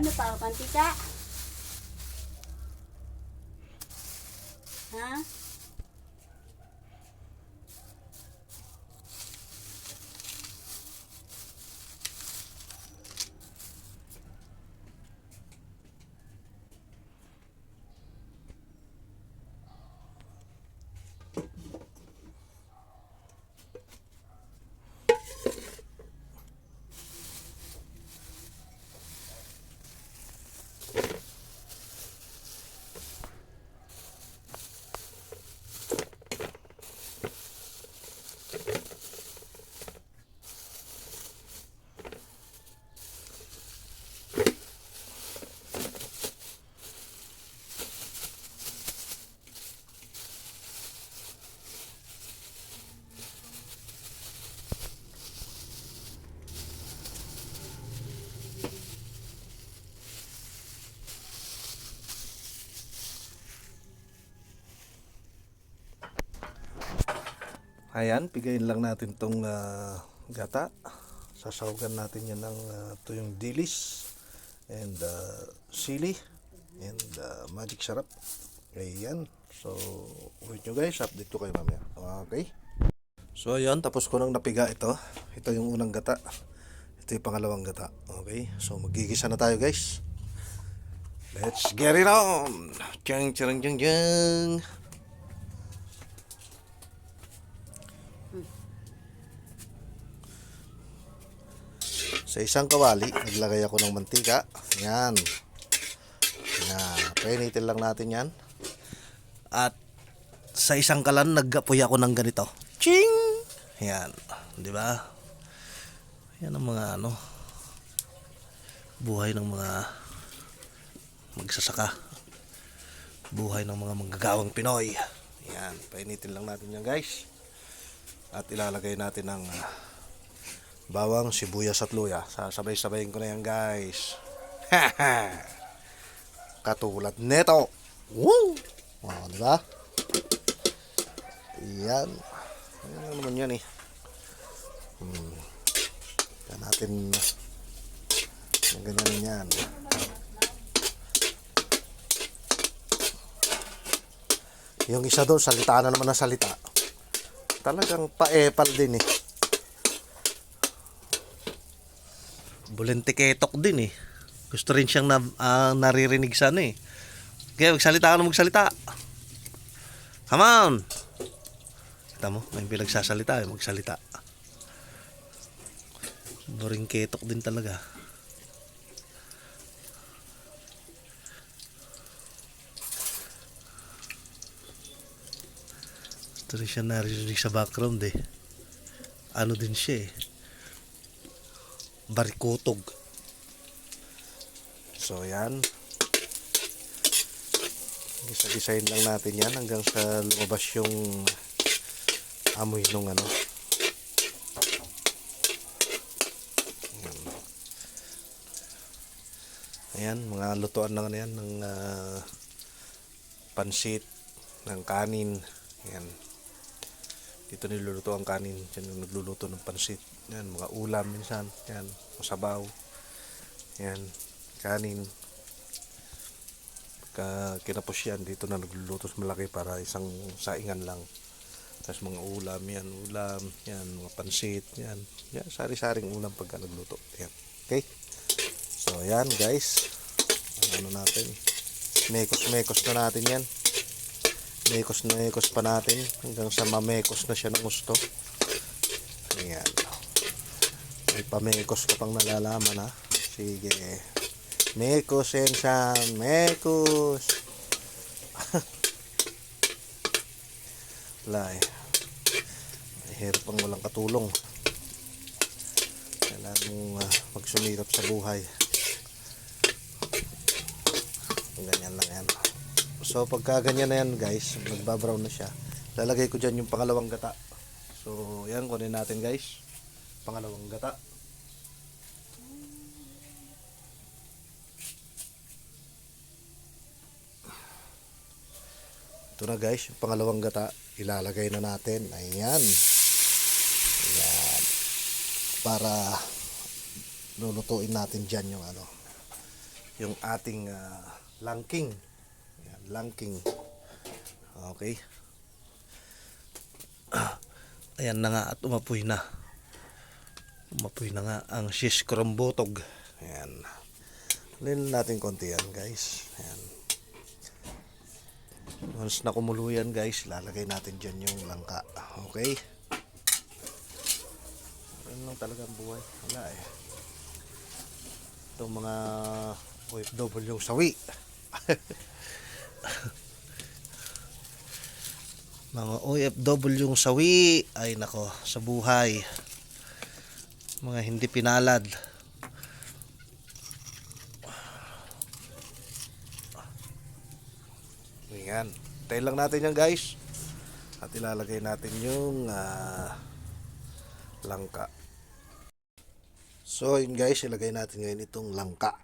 Ano pa, mantika? Ha? Ayan, pigayin lang natin tong gata. Sasawgan natin yan ng tuyong dilis and sili and magic sarap. Ayan. So, wait nyo guys, update ko kayo mamaya. Okay? So, ayan, tapos ko nang napiga ito. Ito yung unang gata. Ito yung pangalawang gata. Okay? So, magigisa na tayo guys. Let's get it on! Tiyang, tiyang, tiyang, tiyang! Sa isang kawali, naglagay ako ng mantika. Yan. Yan. Painitin lang natin yan. At sa isang kalan, nag-apoy ako ng ganito. Ching! Yan. Di ba? Yan ang mga buhay ng mga magsasaka. Buhay ng mga manggagawang Pinoy. Yan. Painitin lang natin yan guys. At ilalagay natin ng bawang, sibuyas at luya. Sasabay-sabayin ko na yan guys. Katulad neto. Woo! Oh, diba? Yan. Ano naman yan eh. Yan natin yung ganyan yan. Yung isa doon, salita na naman ng salita. Talagang paepal din eh. Bulentiketok din eh. Gusto rin siyang naririnig sa eh. Kaya magsalita ka na magsalita. Come on! Kita mo, may pinagsasalita eh, magsalita. Bulentiketok din talaga. Gusto rin siya naririnig sa background eh. Ano din siya eh. Barikutog. So yan, gisa-gisahin lang natin yan hanggang sa lumabas yung amoy nung ayan, mga lutuan lang yan ng pansit, ng kanin. Ayan, dito niluluto ang kanin. Diyan yung nagluluto ng pansit. Yan, mga ulam minsan. Yan, masabaw. Yan, kanin. Pagka kinapos yan, dito na nagluluto malaki para isang saingan lang. Tapos mga ulam, yan, ulam. Yan, mga pansit. Yan, yan, sari-saring ulam pagka nagluto. Yan, okay? So, yan guys. Ano natin? Mekos-mekos na natin yan. Mekos na mekos pa natin hanggang sa mamekos na siya ng gusto. Ayan. May pamekos ka pang nalalaman ha. Sige. Mekos yan siya. Mekos. Wala eh. Mahirap pang walang katulong. Kailangan mong magsumikap sa buhay. Ganyan lang yan. So pagka ganyan na yan guys, nagbabrown na siya, lalagay ko dyan yung pangalawang gata. So yan, kunin natin guys, pangalawang gata. Ito na guys, yung pangalawang gata, ilalagay na natin. Ayan. Ayan. Para lulutuin natin dyan yung yung ating langking. Yan, langking. Okay. Ayan na nga at umapoy na. Umapoy na nga ang shish krombotog. Ayan. Lin natin konti yan guys. Ayan. Once na kumulo yan guys, lalagay natin dyan yung langka. Okay. Ayan lang talaga ang buhay. Wala eh. Itong mga OFW yung sawi. Mga OFW yung sawi. Ay nako, sa buhay. Mga hindi pinalad. Ayan. Tayo lang natin yan guys. At ilalagay natin yung langka. So yun guys, ilagay natin ngayon itong langka.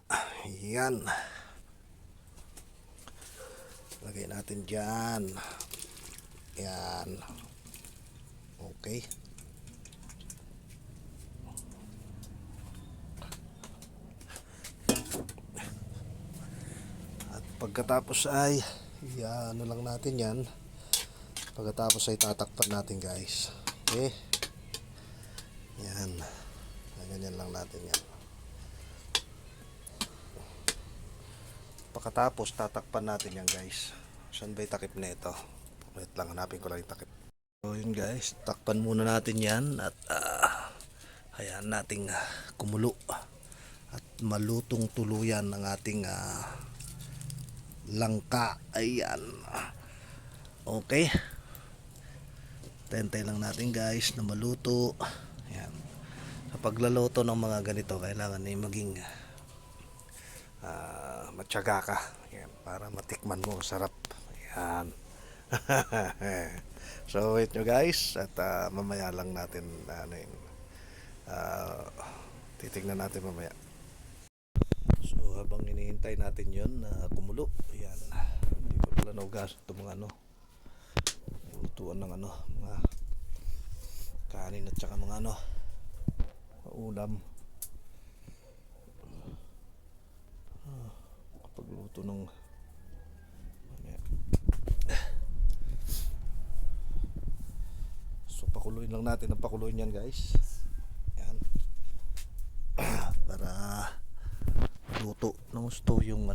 Ayan. Lagay natin dyan. Ayan. Okay. At pagkatapos ay ano lang natin yan. Pagkatapos ay tatakpan natin guys. Okay. Yan. Ganyan lang natin yan. Pagkatapos tatakpan natin yan guys. Saan ba yung takip na ito? Wait lang, hanapin ko lang yung takip. So yun guys, takpan muna natin yan. At hayaan nating kumulo. At malutong tuluyan ang ating langka. Ayan. Okay. Tentay lang natin guys na maluto. Ayan. Sa pagluluto ng mga ganito, kailangan ay maging matyaga ka. Ayan. Para matikman mo. Sarap. Ayan. So wait nyo guys. At mamaya lang natin titignan natin mamaya. So habang hinihintay natin yun na kumulo, ayan, hindi pa pala naugas itong mga lutuan ng mga kanin at saka mga ulam. Kapag luto ng so pakuluin lang natin ang pakuluin yan guys. Ayan. Para luto ng gusto yung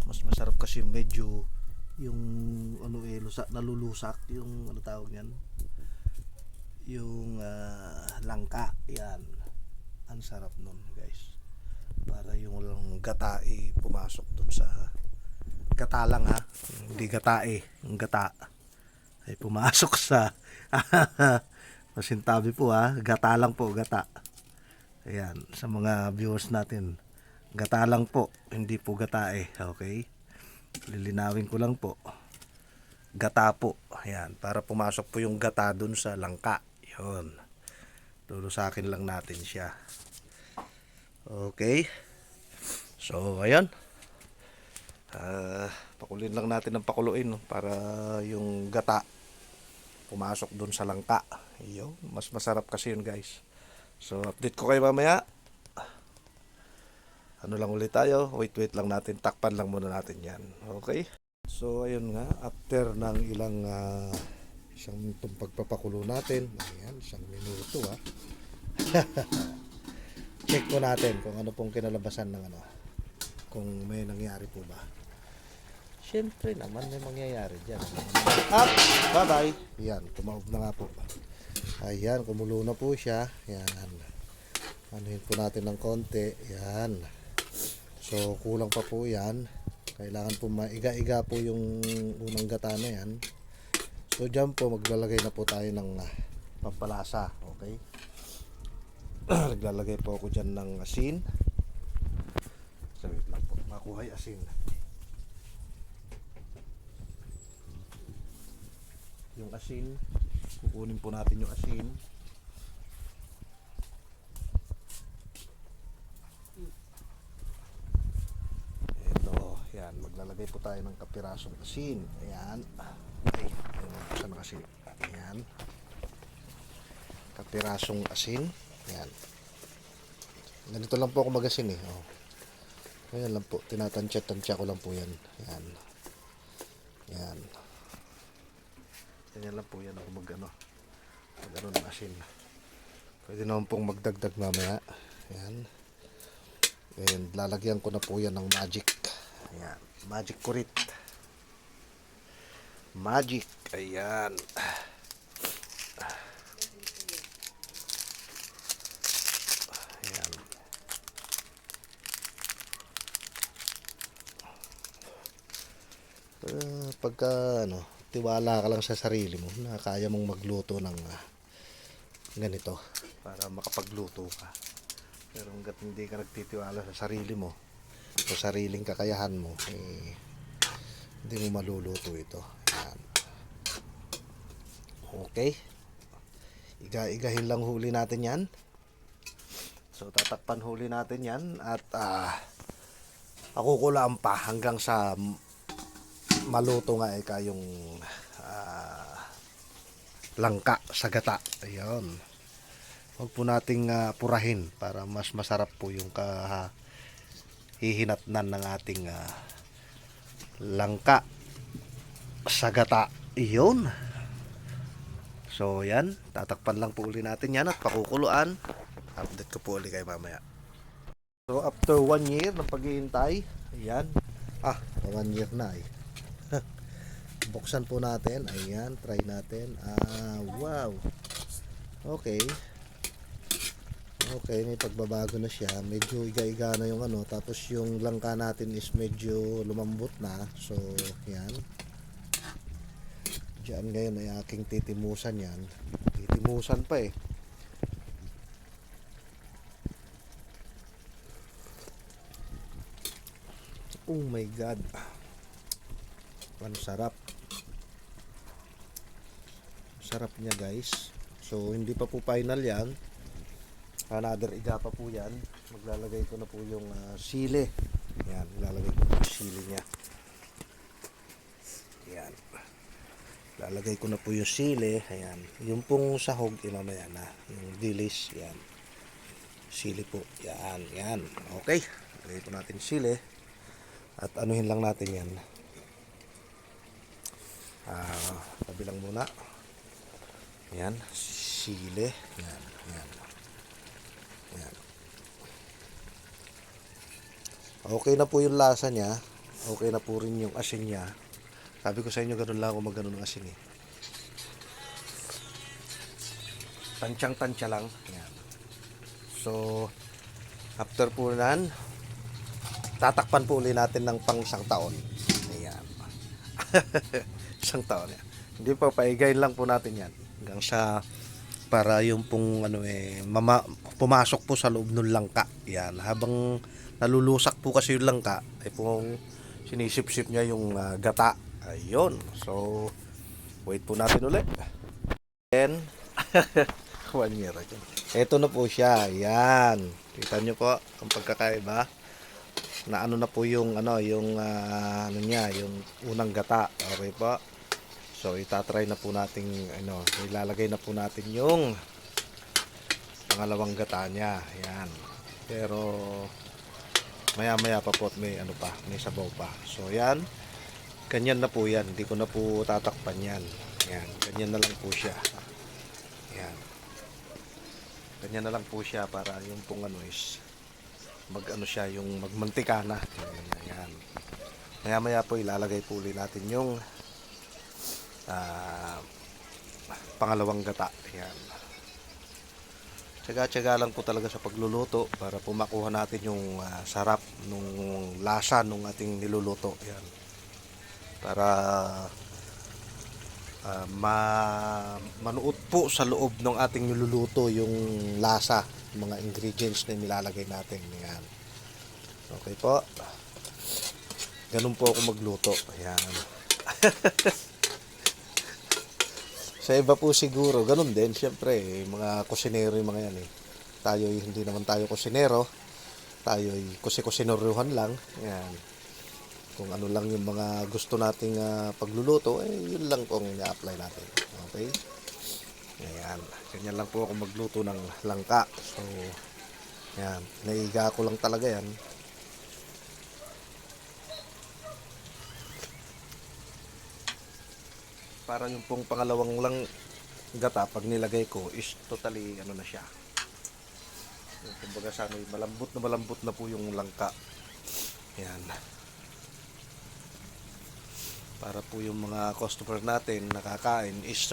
mas masarap kasi medyo yung nalulusak yung tawag niyan, yung langka. Yan ang sarap nun guys, para yung gata pumasok dun sa gata lang ha, hindi gata yung gata ay pumasok sa masintabi po ha, gata lang po, gata. Ayan, sa mga viewers natin, gata lang po, hindi po gata okay. Lilinawin ko lang po, gata po. Ayan, para pumasok po yung gata dun sa langka. Yun, lulusakin lang natin siya. Okay. So ayan, pakulin lang natin ng pakuluin para yung gata pumasok dun sa langka. Yun, mas masarap kasi yun guys. So update ko kayo mamaya. Lang ulit tayo, wait lang natin, takpan lang muna natin yan. Okay. So ayun nga, after ng ilang isang pagpapakulo natin, ayan, 1 minuto check po natin kung ano pong kinalabasan ng kung may nangyari po ba. Siyempre naman may mangyayari dyan. Up! Bye bye! Yan, tumawag na nga po. Ayan, kumulo na po siya. Yan, anuhin po natin ng konti. Yan. So kulang pa po yan. Kailangan po maiga-iga po yung unang gata na yan. So dyan po maglalagay na po tayo ng pampalasa. Okay. Naglalagay po ako dyan ng asin. Sabit lang po, makuha yung asin. Yung asin, kukunin po natin yung asin. Yan, maglalagay po tayo ng kapirasong asin. Ayan. Ay, saan ang asin? Ayan. Kapirasong asin. Ayan. Ganito lang po ako mag-asin . Ayan lang po, tinatansya-tansya ko lang po yan. Yan. Yan. Ganyan lang po yan ako mag-ano ng asin. Pwede naman pong magdagdag mamaya. Ayan. Ayan, lalagyan ko na po yan ng magic. Ayan, magic kurit. Magic, ayan. Ayan. Pagka tiwala ka lang sa sarili mo na kaya mong magluto ng ganito para makapagluto ka. Pero hanggat hindi ka nagtitiwala sa sarili mo, sa sariling kakayahan mo, hindi mo maluluto ito. Ayan. Okay. Iga-igahin lang huli natin yan. So tatakpan huli natin yan at akukulaan pa hanggang sa maluto nga yung langka sa gata. Ayun. Huwag po nating purahin para mas masarap po yung hihinatnan ng ating langka sa gata. Iyon. So yan, tatakpan lang po uli natin yan at pakukuluan. Update ko po uli kayo mamaya. So after 1 year ng paghihintay, ayan. 1 year na buksan po natin. Ayan, try natin. Wow. Okay. Okay, may pagbabago na siya. Medyo iga-iga na yung tapos yung langka natin is medyo lumambot na. So, yan. Diyan ngayon ay aking titimusan yan. Titimusan pa Oh my God. Ang sarap. Sarap niya guys. So, hindi pa po final yan. Another iga pa po yan. Maglalagay ko na po yung sili. Yan, ilalagay ko yung sili niya. Yan. Lalagay ko na po yung sili. Ayan. Yung pong sahog, mamaya na. Yung dilis. Yan. Sili po. Yan. Yan. Okay. Lagay po natin sili. At anuhin lang natin yan. Tabilang muna. Yan. Sili. Yan. Yan. Yan. Okay na po yung lasa niya. Okay na po rin yung asin niya. Sabi ko sa inyo, ganun lang ako mag-ano ng asin Tansyang-tansya lang. Yan. So, after po nan, tatakpan po ulit natin ng pang 1 taon. Ayan. 1 taon yan. Hindi pa, paigayin lang po natin yan. Hanggang sa, para yung pong pumasok po sa loob ng langka. Yan. Habang nalulusak po kasi yung langka, ay pong sinisip-sip niya yung gata. Ayun. So, wait po natin ulit. Then, 1 year ago. Ito na po siya. Yan. Kita nyo po ang pagkakaiba. Na na po yung yung unang gata. Okay po. So, itatry na po natin ilalagay na po natin yung pangalawang gata niya. Yan. Pero maya-maya pa po at may may sabaw pa. So, yan. Ganyan na po yan. Hindi ko na po tatakpan yan. Yan. Ganyan na lang po siya. Yan. Ganyan na lang po siya para yung pong is siya, yung magmantika na. Yan. Maya-maya po ilalagay po ulit natin yung pangalawang gata. Yan. Tsaga-tsaga lang po talaga sa pagluluto para po makuha natin yung sarap nung lasa nung ating niluluto. Yan. Para manuot po sa loob ng ating niluluto yung lasa, yung mga ingredients na nilalagay natin. Yan. Okay po. Ganun po ako magluto. Ayan. Sa iba po siguro, ganun din. Siyempre, mga kusinero yung mga yan Tayo, hindi naman tayo kusinero. Tayo, kusineruhan lang. Yan. Kung ano lang yung mga gusto nating pagluluto, yun lang kung i-apply natin. Okay? Ayan. Ganyan lang po ako magluto ng langka. So, yan. Naiga ko lang talaga yan. para yung pong pangalawang lang gata pag nilagay ko is totally ano na siya. Kumbaga sana malambot na po yung langka. Yan. Para po yung mga customer natin nakakain is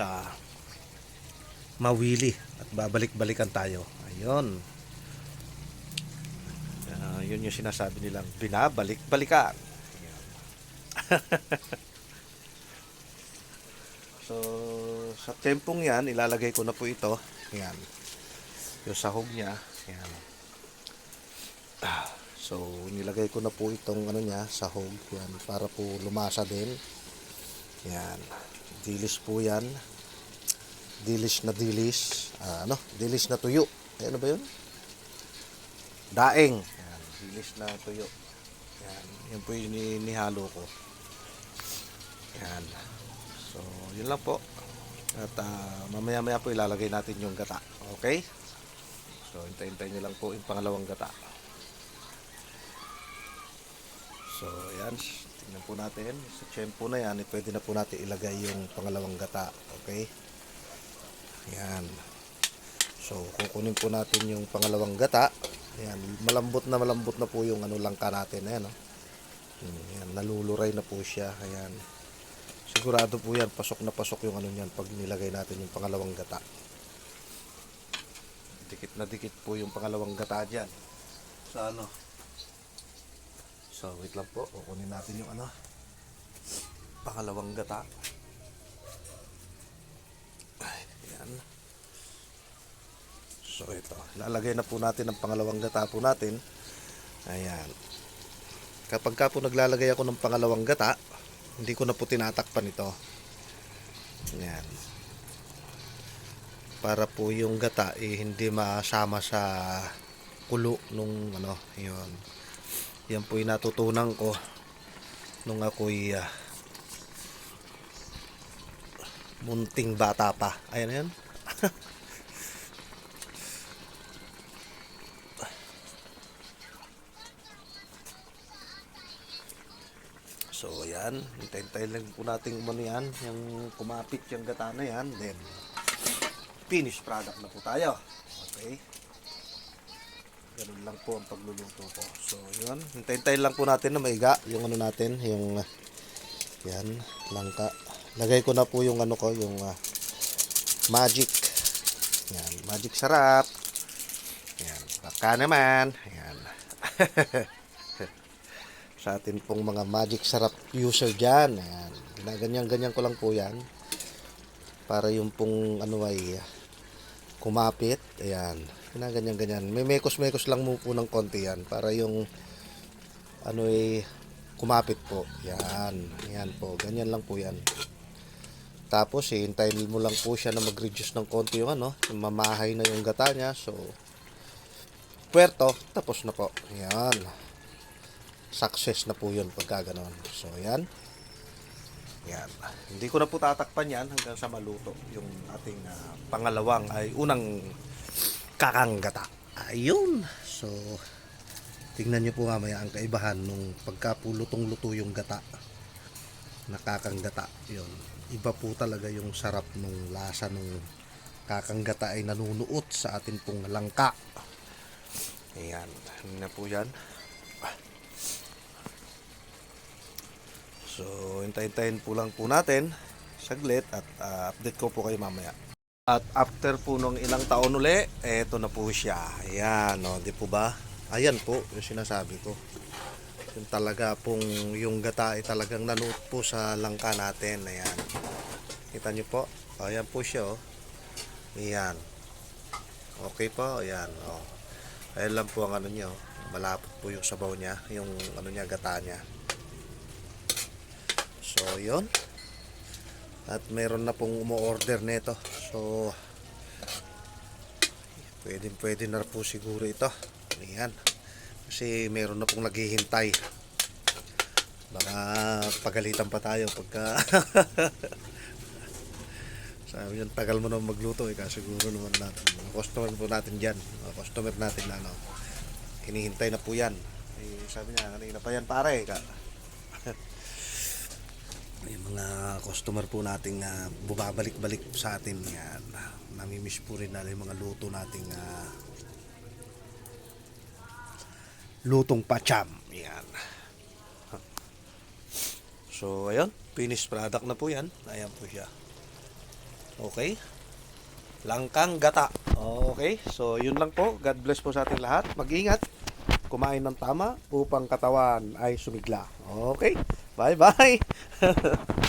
mawili at babalik-balikan tayo. Ayun. Yun yung sinasabi nilang binabalik-balikan. So, sa tempong yan, ilalagay ko na po ito. Yan. Yung sahog niya. Yan. So, nilagay ko na po itong ano niya, sahog. Yan. Para po lumasa din. Yan. Dilis po yan. Dilis na dilis. Dilis na tuyo. Ano ba yun? Daeng. Yan. Dilis na tuyo. Yan. Yan po yung inihalo ko. Yan. So, yun lang po. At mamaya-maya po ilalagay natin yung gata. Okay? So, hintay-hintay nyo lang po yung pangalawang gata. So, yan. Tingnan po natin. Sa tiyempo na yan, pwede na po natin ilagay yung pangalawang gata. Okay? Yan. So, kukunin po natin yung pangalawang gata. Yan. Malambot na po yung langka natin. Ayan, oh. Yan. Naluluray na po siya. Ayan. Sigurado po yan, pasok na pasok yung niyan pag nilagay natin yung pangalawang gata. Dikit na dikit po yung pangalawang gata dyan. Sa So, wait lang po. Kukunin natin yung pangalawang gata. Ayan. So, ito. Lalagay na po natin ang pangalawang gata po natin. Ayan. Kapag ka po naglalagay ako ng pangalawang gata, hindi ko na po tinatakpan ito. Yan. Para po yung gata hindi masama sa kulo nung yun. Yan po yung natutunan ko nung ako'y munting bata pa. Ayan yan. So, ayan. Hintay-hintay lang po natin yan. Yung kumapit yung gata na yan. Then, finished product na po tayo. Okay. Ganun lang po ang pagluluto ko. So, yun. Hintay-hintay lang po natin na maiga. Yung natin. Yung, yan. Langka. Lagay ko na po yung yung magic. Yan. Magic sarap. Yan. Baka naman. Yan. Sa atin pong mga magic sarap user dyan. Ayan. Ginaganyan-ganyan ko lang po yan. Para yung pong ay kumapit. Ayan. Ginaganyan-ganyan. May mekos-mekos lang mo po ng konti yan. Para yung kumapit po. Ayan. Ayan po. Ganyan lang po yan. Tapos hintayin mo lang po siya na mag-reduce ng konti yung yung mamahay na yung gata niya. So, puwerto. Tapos na po. Ayan. Success na po yun pagka ganon. So, yan. Yan. Hindi ko na po tatakpan yan hanggang sa maluto yung ating unang kakanggata. Ayun. So, tingnan nyo po mamaya ang kaibahan nung pagkapulutong-luto yung gata. Nakakanggata. Yun. Iba po talaga yung sarap nung lasa nung kakanggata ay nanunuot sa atin pong langka. Ayan. Ano na po yan. So, hintay-hintayin po lang po natin saglit at update ko po kayo mamaya. At after po nung ilang taon uli, eto na po siya. Ayan, di po ba? Ayan po, yung sinasabi ko. Yung talaga pong yung gata ay talagang nanuot po sa langka natin. Ayan. Kita nyo po? Ayan po siya, oh. Ayan. Okay po, ayan, oh. Ayan lang po ang niya, oh. Malapot po yung sabaw niya, yung niya, gata niya. So, yun. At meron na pong umu-order nito. So, pwede na po siguro ito. Ayan. Kasi meron na pong naghihintay. Baka pagalitan pa tayo pagka sabi yun, tagal mo naman magluto. Siguro naman natin. Mga customer po natin dyan. Mga customer natin na hinihintay na po yan. Sabi niya, kanina pa yan pare. May mga customer po nating bumabalik-balik sa atin. Yan. Namimiss po rin natin yung mga luto nating lutong pacham. Yan. So, ayun. Finished product na po yan. Ayan po siya. Okay. Langkang gata. Okay. So, yun lang po. God bless po sa ating lahat. Mag-ingat. Kumain ng tama upang katawan ay sumigla. Okay. Bye-bye.